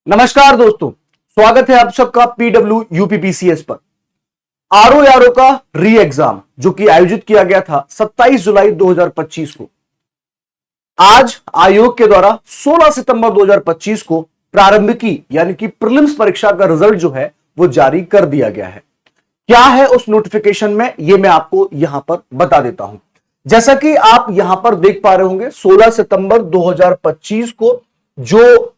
नमस्कार दोस्तों, स्वागत है आप सबका पीडब्ल्यू यूपीपीसीएस पर। आरओ का री एग्जाम जो कि आयोजित किया गया था 27 जुलाई 2025 को, आज आयोग के द्वारा 16 सितंबर 2025 को प्रारंभिकी यानी कि प्रीलिम्स परीक्षा का रिजल्ट जो है वो जारी कर दिया गया है। क्या है उस नोटिफिकेशन में, ये मैं आपको यहां पर बता देता हूं। जैसा कि आप यहां पर देख पा रहे होंगे, 16 सितंबर 2025 को जो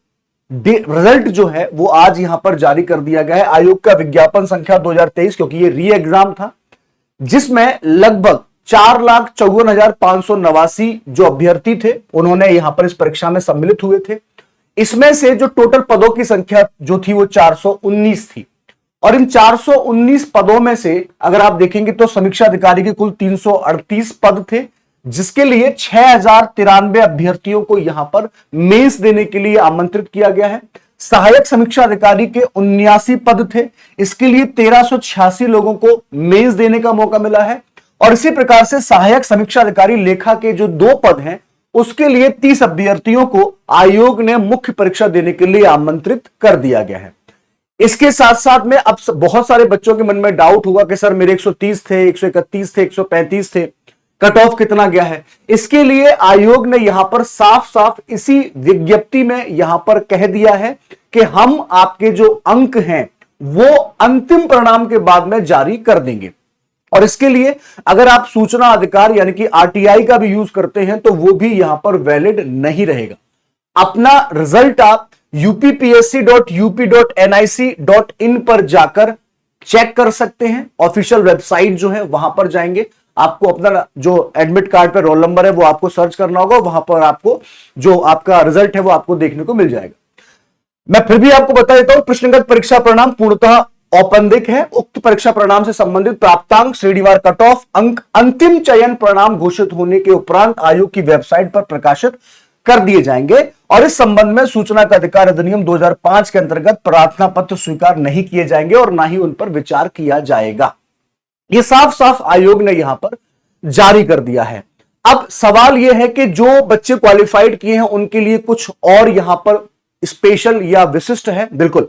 रिजल्ट जो है वो आज यहां पर जारी कर दिया गया है। आयोग का विज्ञापन संख्या 2023, क्योंकि ये री एग्जाम था जिसमें लगभग 4,54,589 जो अभ्यर्थी थे उन्होंने यहां पर इस परीक्षा में सम्मिलित हुए थे। इसमें से जो टोटल पदों की संख्या जो थी वो 419 थी, और इन 419 पदों में से अगर आप देखेंगे तो समीक्षा अधिकारी के कुल 338 पद थे, जिसके लिए 6,093 अभ्यर्थियों को यहां पर मेंस देने के लिए आमंत्रित किया गया है। सहायक समीक्षा अधिकारी के 79 पद थे, इसके लिए 1,386 लोगों को मेंस देने का मौका मिला है। और इसी प्रकार से सहायक समीक्षा अधिकारी लेखा के जो 2 पद हैं उसके लिए 30 अभ्यर्थियों को आयोग ने मुख्य परीक्षा देने के लिए आमंत्रित कर दिया गया है। इसके साथ साथ में अब बहुत सारे बच्चों के मन में डाउट होगा कि सर मेरे 130 थे, 131 थे, 135 थे, कट ऑफ कितना गया है। इसके लिए आयोग ने यहां पर साफ साफ इसी विज्ञप्ति में यहां पर कह दिया है कि हम आपके जो अंक हैं वो अंतिम परिणाम के बाद में जारी कर देंगे। और इसके लिए अगर आप सूचना अधिकार यानी कि आरटीआई का भी यूज करते हैं तो वो भी यहां पर वैलिड नहीं रहेगा। अपना रिजल्ट आप upsc.up.nic.in पर जाकर चेक कर सकते हैं। ऑफिशियल वेबसाइट जो है वहां पर जाएंगे, आपको अपना जो एडमिट कार्ड पे रोल नंबर है वो आपको सर्च करना होगा, वहां पर आपको जो आपका रिजल्ट है वो आपको देखने को मिल जाएगा। मैं फिर भी आपको बता देता हूं, प्रश्नगत परीक्षा परिणाम पूर्णतः औपबंधिक है। उक्त परीक्षा परिणाम से संबंधित प्राप्तांक, श्रेणीवार कट ऑफ अंक अंतिम चयन परिणाम घोषित होने के उपरांत आयोग की वेबसाइट पर प्रकाशित कर दिए जाएंगे। और इस संबंध में सूचना का अधिकार अधिनियम 2005 के अंतर्गत प्रार्थना पत्र स्वीकार नहीं किए जाएंगे और ना ही उन पर विचार किया जाएगा। ये साफ साफ आयोग ने यहां पर जारी कर दिया है। अब सवाल यह है कि जो बच्चे क्वालिफाइड किए हैं उनके लिए कुछ और यहां पर स्पेशल या विशिष्ट है। बिल्कुल,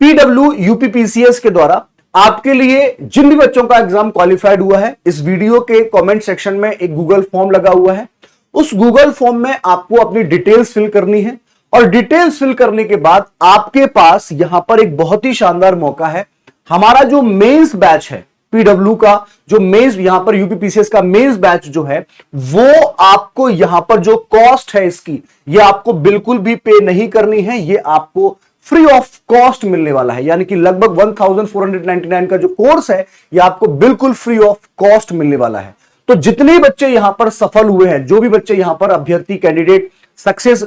पीडब्ल्यू यूपीपीसीएस के द्वारा आपके लिए जिन भी बच्चों का एग्जाम क्वालिफाइड हुआ है, इस वीडियो के कमेंट सेक्शन में एक गूगल फॉर्म लगा हुआ है। उस गूगल फॉर्म में आपको अपनी डिटेल्स फिल करनी है, और डिटेल्स फिल करने के बाद आपके पास यहां पर एक बहुत ही शानदार मौका है। हमारा जो मेंस बैच है पीडब्ल्यू का, जो मेंस यहां पर यूपीपीसीएस का मेंस बैच जो है वो आपको यहां पर जो कॉस्ट है इसकी, ये आपको बिल्कुल भी पे नहीं करनी है, ये आपको फ्री ऑफ कॉस्ट मिलने वाला है। यानी कि लगभग 1499 का जो कोर्स है ये आपको बिल्कुल फ्री ऑफ कॉस्ट मिलने वाला है। तो जितने बच्चे यहां पर सफल हुए हैं, जो भी बच्चे यहां पर अभ्यर्थी कैंडिडेट सक्सेस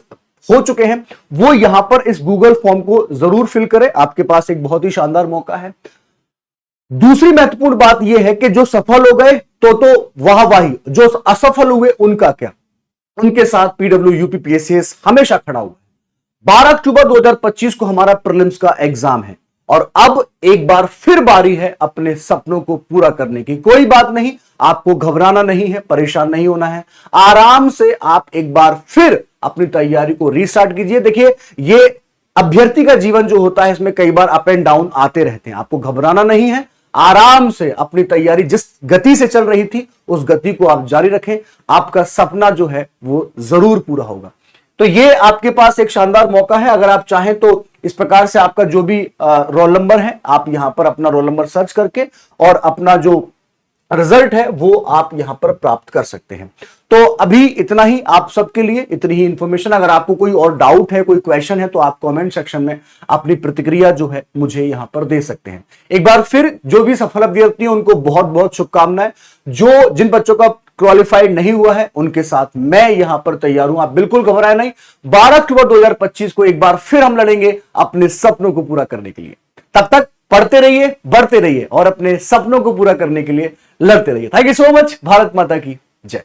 हो चुके हैं, वो यहां पर इस गूगल फॉर्म को जरूर फिल करें। आपके पास एक बहुत ही शानदार मौका है। दूसरी महत्वपूर्ण बात यह है कि जो सफल हो गए तो वाहवाही, जो असफल हुए उनका क्या, उनके साथ पीडब्ल्यू यूपीपीसीएस हमेशा खड़ा हुआ है। 12 अक्टूबर 2025 को हमारा प्रीलिम्स का एग्जाम है, और अब एक बार फिर बारी है अपने सपनों को पूरा करने की। कोई बात नहीं, आपको घबराना नहीं है, परेशान नहीं होना है। आराम से आप एक बार फिर अपनी तैयारी को रीस्टार्ट कीजिए। देखिए, ये अभ्यर्थी का जीवन जो होता है इसमें कई बार अप एंड डाउन आते रहते हैं, आपको घबराना नहीं है। आराम से अपनी तैयारी जिस गति से चल रही थी उस गति को आप जारी रखें, आपका सपना जो है वो जरूर पूरा होगा। तो ये आपके पास एक शानदार मौका है। अगर आप चाहें तो इस प्रकार से आपका जो भी रोल नंबर है, आप यहां पर अपना रोल नंबर सर्च करके और अपना जो रिजल्ट है वो आप यहां पर प्राप्त कर सकते हैं। तो अभी इतना ही आप सबके लिए, इतनी ही इंफॉर्मेशन। अगर आपको कोई और डाउट है, कोई क्वेश्चन है, तो आप कमेंट सेक्शन में अपनी प्रतिक्रिया जो है मुझे यहां पर दे सकते हैं। एक बार फिर जो भी सफल अभ्यर्थी हैं उनको बहुत बहुत शुभकामनाएं। जिन बच्चों का क्वालिफाइड नहीं हुआ है उनके साथ मैं यहां पर तैयार हूं, आप बिल्कुल घबराए नहीं। 12 अक्टूबर 2025 को एक बार फिर हम लड़ेंगे अपने सपनों को पूरा करने के लिए। तब तक पढ़ते रहिए, बढ़ते रहिए और अपने सपनों को पूरा करने के लिए लड़ते रहिए। Thank you so much. Bharat माता की जय।